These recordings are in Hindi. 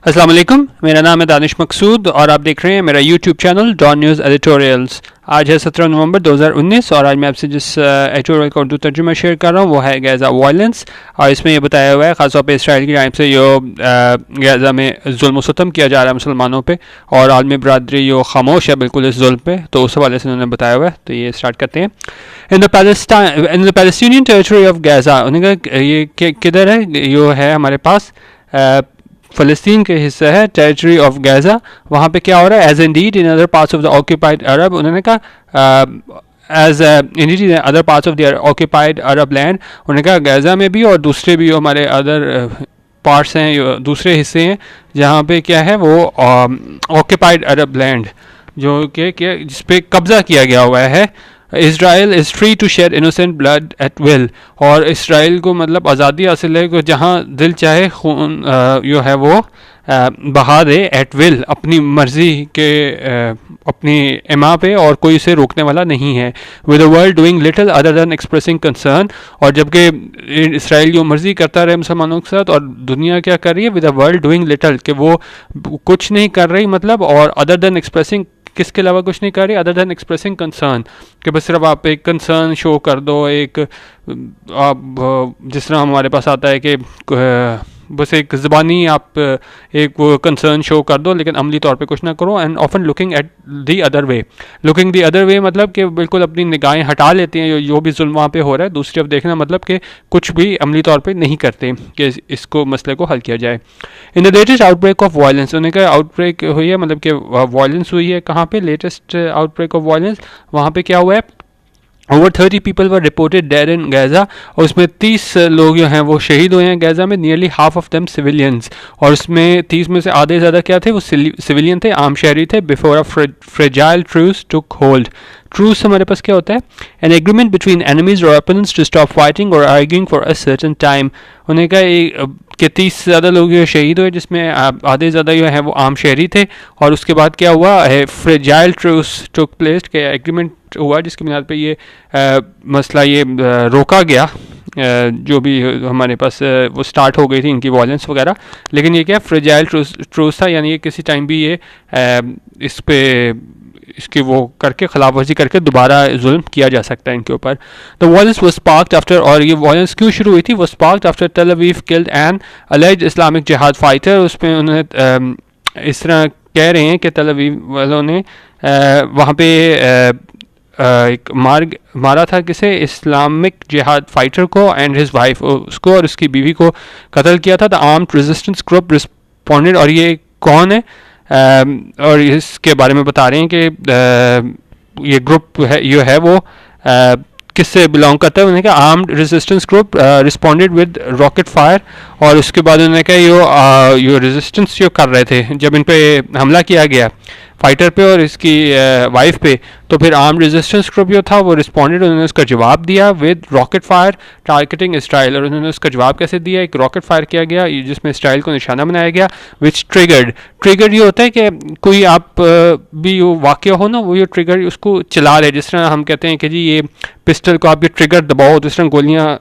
अस्सलाम वालेकुम, मेरा नाम है दानिश मकसूद और आप देख रहे हैं मेरा YouTube channel Dawn news editorials. आज है 17 नवंबर 2019 और आज मैं आपसे जिस एडिटोरियल का उर्दू तर्जुमा शेयर कर रहा हूँ वो है गाज़ा वायलेंस। और इसमें ये बताया हुआ है ख़ासतौर पे इसराइल की जानिब से जो गाज़ा में जुल्म सितम किया जा रहा है मुसलमानों पे और आलमी बरादरी जो खामोश है बिल्कुल इस जुल्म पे, तो उस हवाले से उन्होंने बताया हुआ है। तो ये स्टार्ट करते हैं। In the Palestinian territory of Gaza, उन्होंने कहा ये किधर है, यो है हमारे पास फ़लस्तीन के हिस्सा है, टेरिटरी ऑफ गाज़ा। वहाँ पे क्या हो रहा है, as indeed in other parts of the occupied Arab, उन्होंने कहा as indeed in other parts of the occupied Arab land, उन्होंने कहा गाज़ा में भी और दूसरे भी हमारे अदर पार्ट्स हैं, दूसरे हिस्से हैं जहाँ पे क्या है वो ऑक्यूपाइड अरब लैंड जो कि जिस पे कब्ज़ा किया गया हुआ है। Israel is free to shed innocent blood at will, और इसराइल को मतलब आज़ादी हासिल है कि जहाँ दिल चाहे खून जो है वो बहा दे एट विल, अपनी मर्ज़ी के अपनी इमा पे, और कोई इसे रोकने वाला नहीं है। With the world doing little other than expressing concern, और जबकि इसराइल जो मर्ज़ी करता रहे मुसलमानों के साथ, और दुनिया क्या कर रही है, with the world doing little, कि वो कुछ नहीं कर रही मतलब, और अदर दैन एक्सप्रेसिंग किसके अलावा कुछ नहीं कर रही, अदर दैन एक्सप्रेसिंग कंसर्न, कि बस सिर्फ आप एक कंसर्न शो कर दो, एक आप जिस तरह हमारे पास आता है कि बस एक ज़बानी आप एक वो कंसर्न शो कर दो लेकिन अमली तौर पे कुछ ना करो। And often looking at the other way, looking the other way मतलब कि बिल्कुल अपनी निगाहें हटा लेते हैं जो भी जुल्म वहाँ पे हो रहा है, दूसरी तरफ देखना मतलब कि कुछ भी अमली तौर पे नहीं करते कि इसको मसले को हल किया जाए। In the latest outbreak of violence, उन्होंने कहा आउटब्रेक हुई है मतलब कि वायलेंस हुई है कहाँ पे, लेटेस्ट आउटब्रेक ऑफ वायलेंस वहाँ पे क्या हुआ है, over 30 people were reported dead in Gaza, और उसमें 30 लोग जो हैं वो शहीद हुए हैं गाज़ा में, nearly half of them civilians, और उसमें 30 में से आधे ज़्यादा क्या थे, वो सिविलियन थे, आम शहरी थे। Before a fragile truce took hold, truce हमारे पास क्या होता है, एन एग्रीमेंट बिटवीन एनिमीज और ओपोनेंट्स टू स्टॉप फाइटिंग और arguing for a certain time. उन्हें कहा कि 30 से ज़्यादा लोग जो शहीद हुए जिसमें आधे ज़्यादा जो है वो आम शहरी थे, और उसके बाद क्या हुआ है, फ्रेजाइल ट्रूस टुक प्लेस के एग्रीमेंट हुआ जिसकी बुनियाद पे ये मसला ये रोका गया, जो भी हमारे पास वो स्टार्ट हो गई थी इनकी वायलेंस वगैरह। लेकिन ये क्या फ्रेजाइल ट्रूस था, यानी ये किसी टाइम भी ये इस पे इसकी वो करके खिलाफ वर्जी करके दोबारा जुल्म किया जा सकता है इनके ऊपर। The violence was sparked after, और ये वायलेंस क्यों शुरू हुई थी, वो sparked after Tel Aviv killed an alleged Islamic jihad fighter. उसमें उन्होंने इस तरह कह रहे हैं कि टेल अवीव वालों ने वहाँ पे एक मारा था किसे, इस्लामिक जिहाद फाइटर को, एंड हिज वाइफ, उसको और उसकी बीवी को कत्ल किया था। The armed resistance group responded, और ये कौन है और इसके बारे में बता रहे हैं कि ये ग्रुप है ये है वो किससे बिलोंग करता है। उन्होंने कहा armed resistance group responded with rocket fire, और उसके बाद उन्होंने कहा यो रेजिस्टेंस जो कर रहे थे जब इन पे हमला किया गया फाइटर पे और इसकी वाइफ पे, तो फिर आर्म रेजिस्टेंस ग्रुप जो था वो रिस्पॉन्डेड, उन्होंने उसका जवाब दिया with rocket fire targeting Israel. और उन्होंने उसका जवाब कैसे दिया, एक रॉकेट फायर किया गया जिसमें इसराइल को निशाना बनाया गया, विच ट्रिगर्ड ये होता है कि कोई आप भी वो वाक़या हो ना, वो ये ट्रिगर उसको चला रहे, जिस तरह हम कहते हैं कि जी ये पिस्टल को आप ये ट्रिगर दबाओ तो इस तरह गोलियाँ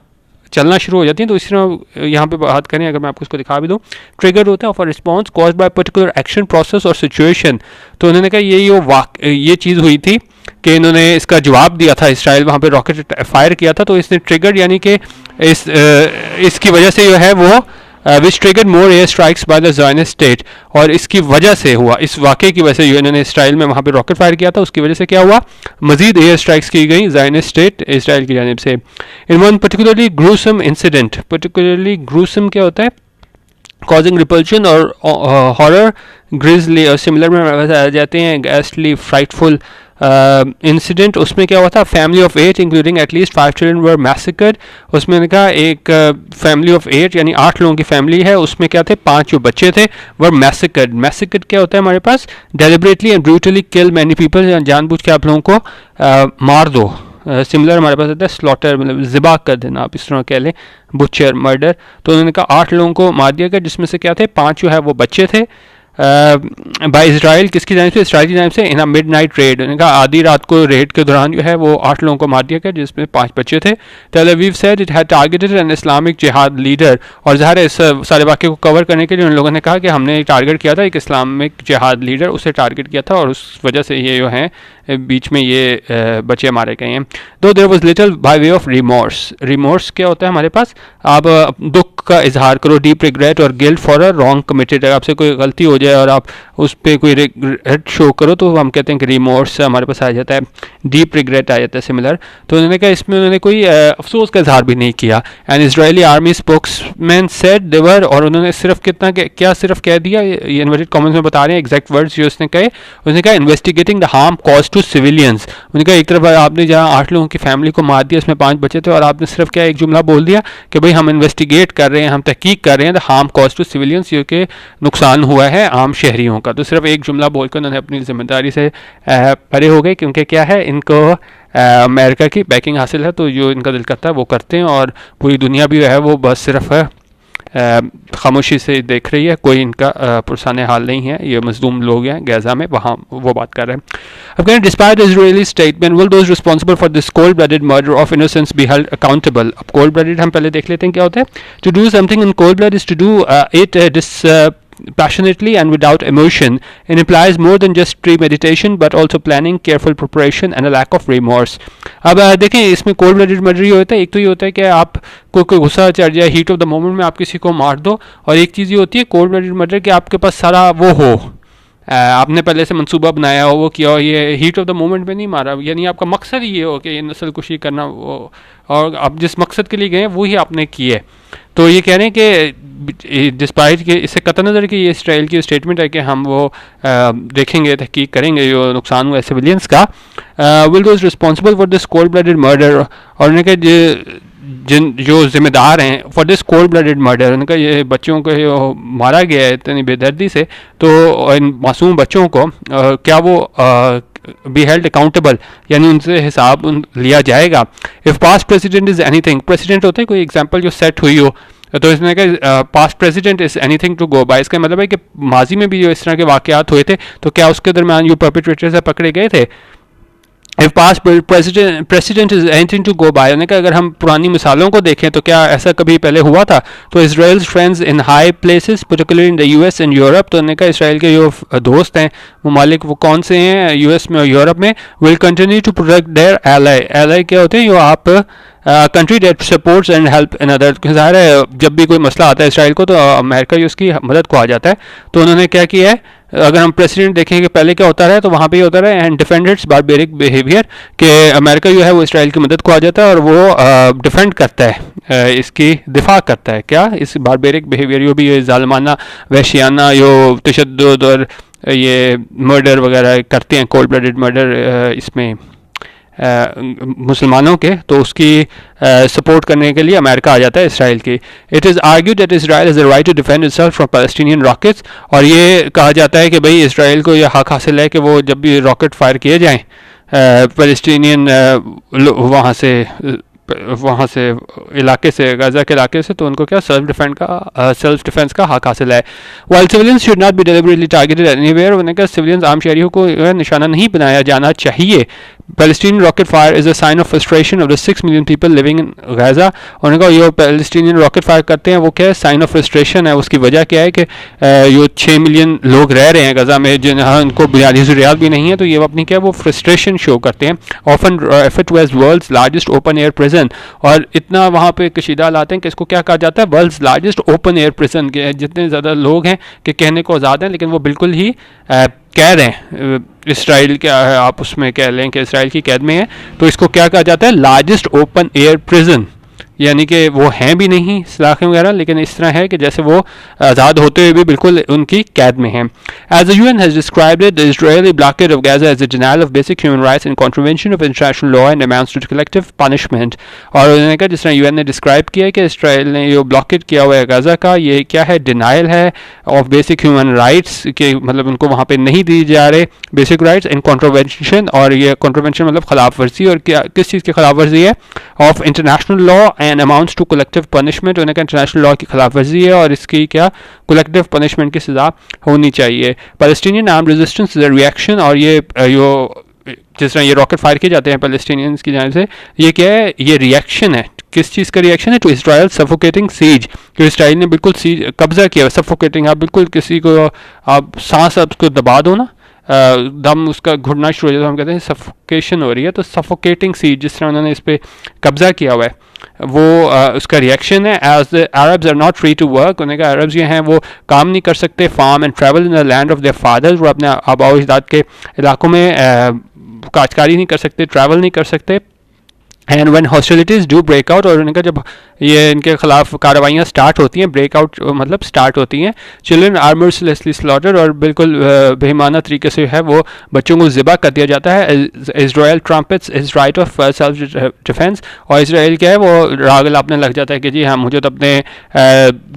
चलना शुरू हो जाती हैं। तो इस तरह यहाँ पे बात करें, अगर मैं आपको इसको दिखा भी दूँ, ट्रिगर होता है of a response caused by particular action process और सिचुएशन। तो उन्होंने कहा ये चीज़ हुई थी कि इन्होंने इसका जवाब दिया था, इसराइल वहाँ पे रॉकेट फायर किया था, तो इसने ट्रिगर यानी कि इसकी वजह से जो है वो which triggered more air strikes by the Zionist state, और इसकी वजह से हुआ, इस वाक़े की वजह से जो इन्होंने इसराइल में वहाँ पे रॉकेट फायर किया था उसकी वजह से क्या हुआ, मजीद एयर स्ट्राइक्स की गई ज़ायनिस्ट स्टेट इसराइल की जानिब से। In one particularly gruesome incident, particularly gruesome क्या होता है, causing repulsion or horror, grisly और सिमिलर में आ जाते हैं ghastly, frightful इंसिडेंट। उसमें क्या हुआ था, family of 8 including at least 5 children were massacred. उसमें ने कहा एक फैमिली ऑफ 8 यानी 8 लोगों की फैमिली है, उसमें क्या थे 5 जो बच्चे थे वर मैसेकर्ड। मैसेकर्ड क्या होता है हमारे पास, deliberately and brutally kill many people, जानबूझ के आप लोगों को मार दो। सिमिलर हमारे पास आता है स्लॉटर, मतलब ज़िबा कर देना, आप इस तरह कह लें, बुचर, मर्डर। तो उन्होंने कहा 8 लोगों को मार दिया गया जिसमें से क्या थे 5 जो है वो बच्चे थे, बाय इसराइल, किसकी जानिब से? इसराइल की जानिब से, इन अ मिडनाइट रेड। उन्होंने कहा आधी रात को रेड के दौरान जो है वो 8 लोगों को मार दिया गया, जिसमें 5 बच्चे थे। Tel Aviv said it had targeted an Islamic जिहाद लीडर। और ज़ाहिर है इस सारे वाक़े को कवर करने के लिए उन लोगों ने कहा कि हमने टारगेट किया था एक इस्लामिक जिहाद लीडर, उसे टारगेट किया था और उस वजह से ये जो हैं बीच में ये बच्चे मारे गए हैं। Though there was little by way of remorse. Remorse क्या होता है हमारे पास? आप दुख का इजहार करो, डीप रिग्रेट और guilt for a wrong committed. अगर आपसे कोई गलती हो जाए और आप उस पर कोई रिग्रेट शो करो तो हम कहते हैं कि रिमोर्स हमारे पास आ जाता है, डीप रिग्रेट आ जाता है सिमिलर। तो उन्होंने कहा इसमें उन्होंने कोई अफसोस का इजहार भी नहीं किया। And Israeli army spokesman said they were, और उन्होंने सिर्फ कितना क्या सिर्फ कह दिया, ये इन्वर्टेड कॉमेंट्स में बता रहे हैं एग्जैक्ट वर्ड्स जो उसने कहे। उसने कहा investigating the harm caused to civilians. उन्होंने कहा एक तरफ आपने जहाँ 8 लोगों की फैमिली को मार दिया, इसमें 5 बचे थे, और आपने सिर्फ क्या एक जुमला बोल दिया कि भाई हम इन्वेस्टिगेट कर रहे हैं, हम तहकीक कर रहे हैं the harm caused to civilians, ये कि नुकसान हुआ है आम शहरियों का। तो सिर्फ एक जुमला बोलकर उन्होंने अपनी जिम्मेदारी से परे हो गए, क्योंकि क्या है इनको अमेरिका की बैकिंग हासिल है, तो जो इनका दिल करता है वो करते हैं, और पूरी दुनिया भी है वो बस सिर्फ खामोशी से देख रही है, कोई इनका पुरसान हाल नहीं है। ये मजलूम लोग हैं गाजा में, वहाँ वो बात कर रहे हैं। अब कह रहे हैं despite Israeli statement will those responsible for this cold blooded murder of innocents be held accountable. अब कोल्ड ब्लडेड हम पहले देख लेते हैं क्या होता है। To do something in cold blood is to do it passionately and without emotion. It implies more than just premeditation but also planning, careful preparation and a lack of remorse. अब देखें इसमें कोल्ड ब्लडेड मर्डर ये होता है, एक तो ये होता है कि आप कोई गुस्सा चढ़ जाए, हीट ऑफ द मोमेंट में आप किसी को मार दो, और एक चीज़ ये होती है कोल्ड ब्लडेड मर्डर कि आपके पास सारा वो हो, आपने पहले से मंसूबा बनाया हो, वो किया हो, ये हीट ऑफ द मोमेंट में नहीं मारा, यानी आपका मकसद ये हो कि ये नस्ल कुशी करना, वो और आप जिस मकसद के लिए गए वो ही आपने किए। तो ये कह रहे हैं कि डिस्पाइट के इससे कतई नज़र कि ये इसराइल की स्टेटमेंट है कि हम वो देखेंगे, तहकीक करेंगे जो नुकसान हुआ है सिविलियंस का। Will those responsible for this cold blooded murder, और उन्होंने कहा जो जिम्मेदार हैं for this cold blooded murder, उनका ये बच्चों को मारा गया है इतनी बेदर्दी से, तो इन मासूम बच्चों को क्या वो बी हेल्ड अकाउंटेबल, यानी उनसे हिसाब लिया जाएगा। If past president is anything, president होता है कोई एग्जाम्पल जो सेट हुई हो, तो इसने कहा past president is anything to go by. इसका मतलब है कि माजी में भी जो इस तरह के वाक़यात हुए थे तो क्या उसके दरमियान जो परपेट्रेटर्स है पकड़े गए थे। If past president is anything to go by, अगर हम पुरानी मिसालों को देखें तो क्या ऐसा कभी पहले हुआ था। तो Israel's friends in high places particularly in the US and Europe, तो उन्होंने कहा इसराइल के जो दोस्त हैं ममालिक वो कौन से हैं यूएस में और यूरोप में, will continue to protect their ally. Ally क्या होते हैं? जो आप country that supports and help in other. ज़ाहिर है जब भी कोई मसला आता है इसराइल को तो अमेरिका ही उसकी मदद को आ जाता है। तो उन्होंने क्या किया है, अगर हम प्रेसिडेंट देखें कि पहले क्या होता रहा है तो वहाँ पे ही होता रहा है एंड डिफेंडेड्स बारबेरिक बिहेवियर, कि अमेरिका जो है वो इसराइल की मदद को आ जाता है और वो डिफेंड करता है, इसकी दिफा करता है क्या, इस बारबेरिक बिहेवियर जो भी ये जालमाना वहशियाना जो तशद्दुद और ये मर्डर वगैरह करते हैं, कोल्ड ब्लडेड मर्डर इसमें मुसलमानों के, तो उसकी सपोर्ट करने के लिए अमेरिका आ जाता है इसराइल की। It is argued that Israel has the right to defend itself from Palestinian rockets, और ये कहा जाता है कि भाई इसराइल को यह हक हासिल है कि वो जब भी रॉकेट फायर किए जाएं पैलेस्टीनियन वहाँ से इलाके से, गाजा के इलाके से, तो उनको क्या सेल्फ डिफेंस का हक हासिल है। While civilians should not be deliberately targeted anywhere, उन्होंने कहा सिविलियंस आम शहरियों को निशाना नहीं बनाया जाना चाहिए। Palestinian rocket fire is a sign of frustration of the 6 million people living in Gaza। उन्होंने कहा ये पैलेस्टीनियन रॉकेट फायर करते हैं वो क्या है, साइन ऑफ फ्रस्ट्रेशन है। उसकी वजह क्या है कि ये 6 मिलियन लोग रह रहे हैं गजा में जिन्हें उनको बुनियादी ज़रूरियात भी नहीं है, तो ये अपनी क्या है वो फ्रस्ट्रेशन शो करते हैं। Often refer to as world's largest open air prison, और इतना वहाँ पे कशीदा लाते हैं कि इसको क्या कहा जाता है, world's largest open air prison के जितने ज़्यादा लोग हैं कि कहने को आज़ाद हैं, लेकिन वो बिल्कुल ही कह रहे हैं इसराइल क्या है, आप उसमें कह लें कि इसराइल की कैद में है, तो इसको क्या कहा जाता है, लार्जेस्ट ओपन एयर प्रिजन, यानी कि वो हैं भी नहीं सलाखें वगैरह, लेकिन इस तरह है कि जैसे वो आज़ाद होते हुए भी बिल्कुल उनकी कैद में हैं। As the UN has described it, the Israeli blockade of Gaza as a denial of basic human rights and contravention of international law and amounts to collective punishment. और उन्होंने कहा जिस तरह यूएन ने डिस्क्राइब किया है कि इसराइल ने जो ब्लॉकेड किया हुआ है गाजा का, ये क्या है, डिनायल है ऑफ बेसिक ह्यूमन राइट्स के, मतलब उनको वहाँ पर नहीं दी जा रहे बेसिक राइट्स, एंड कॉन्ट्रोवेंशन, और ये कॉन्ट्रोवेंशन मतलब खिलाफ वर्जी, और क्या किस चीज़ की खिलाफ वर्जी है, of international law and amounts to collective punishment. उन्होंने कहा इंटरनेशनल लॉ की खिलाफ वर्जी है और इसकी क्या कलेक्टिव पनिशमेंट की सज़ा होनी चाहिए। Palestinian arm resistance is a reaction, और ये जिस तरह ये रॉकेट फायर किए जाते हैं पैलेस्टीनियंस की जानिब से, ये क्या है, ये रिएक्शन है। किस चीज़ का रिएक्शन है? टू इसराइल सफोकेटिंग सीज, कि इसराइल ने बिल्कुल सीज कब्जा किया। सफोकेटिंग, आप बिल्कुल किसी को आप सांस उसको दबा दो ना, दम उसका घुटना शुरू हो जाता है, हम कहते हैं सफोकेशन हो रही है। तो सफोकेटिंग सीज जिस तरह उन्होंने इस पर कब्जा किया हुआ है, वो उसका रिएक्शन है। As the Arabs are not free to work, उन्होंने कहा अरब्स ये हैं वो काम नहीं कर सकते, farm and travel in the land of their fathers, वो अपने आबाओ अजदाद के इलाकों में काश्तकारी नहीं कर सकते, ट्रैवल नहीं कर सकते। And when hostilities do breakout, और उनका जब ये इनके खिलाफ कार्रवाइयाँ स्टार्ट होती हैं, ब्रेकआउट मतलब स्टार्ट होती हैं, चिल्ड्रन आर मर्सिलेसली स्लॉटर, और बिल्कुल बेईमाना तरीके से है वो बच्चों को ज़िबा कर दिया जाता है। Israel trumpets is right of self defence, और इसराइल क्या है वो राग लापने लग जाता है कि जी हाँ मुझे तो अपने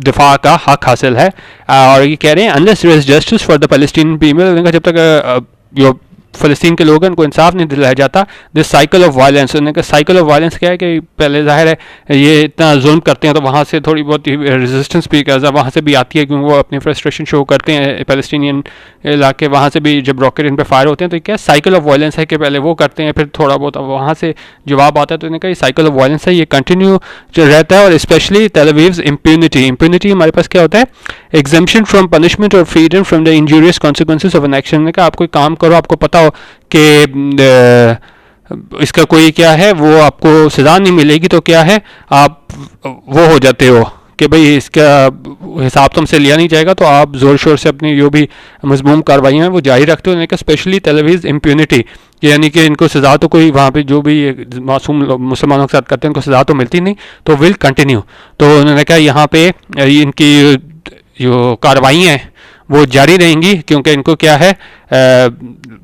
दिफा का हक हासिल है। और ये कह रहे हैं unless there is justice for the Palestinian people, जब तक फ़लस्तीन के लोगों को इंसाफ नहीं दिलाया जाता, दिस साइकिल ऑफ वायलेंस। उन्होंने कहा साइकिल ऑफ वायलेंस क्या है कि पहले जाहिर है ये इतना जुल्म करते हैं तो वहाँ से थोड़ी बहुत रेजिस्टेंस भी वहाँ से भी आती है, क्योंकि वो अपनी फ्रस्ट्रेशन शो करते हैं पैलेस्टीनियन इलाके, वहाँ से भी जब रॉकेट इन पर फायर होते हैं। तो क्या साइकिल ऑफ वायलेंस है कि पहले वो करते हैं फिर थोड़ा बहुत वहाँ से जवाब आता है। तो उन्होंने कहा ये साइकिल ऑफ वायलेंस है, ये कंटिन्यू रहता है। और स्पेशली तेल अवीव्स इम्प्यूनिटी, इम्प्यूनिटी हमारे पास क्या होता है, एग्जेम्पशन फ्रॉम पनिशमेंट और freedom from the injurious consequences of an action. उन्होंने कहा आप कोई काम करो, आपको पता हो कि इसका कोई क्या है, वो आपको सज़ा नहीं मिलेगी, तो क्या है आप वो हो जाते हो कि भाई इसका हिसाब तुमसे लिया नहीं जाएगा, तो आप ज़ोर शोर से अपनी जो भी मज़मूम कार्रवाइयाँ हैं वो जारी रखते हो। उन्होंने स्पेशली तेल अवीव इम्प्यूनिटी, यानी कि इनको सज़ा तो कोई वहाँ पे जो भी मासूम मुसलमानों के साथ करते हैं उनको सज़ा तो मिलती नहीं, तो विल कंटिन्यू। तो उन्होंने कहा यहाँ पे इनकी जो कार्रवाइयाँ हैं वो जारी रहेंगी, क्योंकि इनको क्या है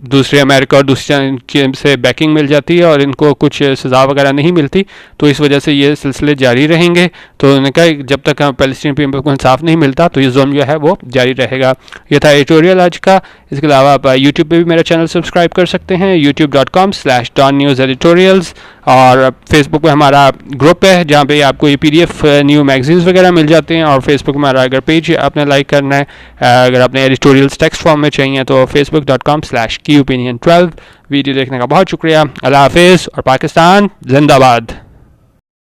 दूसरे अमेरिका और दूसरी से बैकिंग मिल जाती है और इनको कुछ सज़ा वगैरह नहीं मिलती, तो इस वजह से ये सिलसिले जारी रहेंगे। तो उन्होंने कहा जब तक पैलेस्टीन पीपल को इंसाफ नहीं मिलता तो ये जुल्म जो है वो जारी रहेगा। ये था एडिटोरियल आज का। इसके अलावा आप यूट्यूब पे भी मेरा चैनल सब्सक्राइब कर सकते हैं, youtube.com/Dawn News Editorials, और फेसबुक पे हमारा ग्रुप है जहाँ पे आपको ये PDF न्यू मैगजीन्स वगैरह मिल जाते हैं। और फेसबुक में हमारा अगर पेज आपने लाइक करना है, अगर आपने एडिटोरियल्स टेक्स्ट फॉर्म में चाहिए तो facebook.com/keyopinion12। वीडियो देखने का बहुत शुक्रिया। अल्लाह हाफिज़ और पाकिस्तान जिंदाबाद।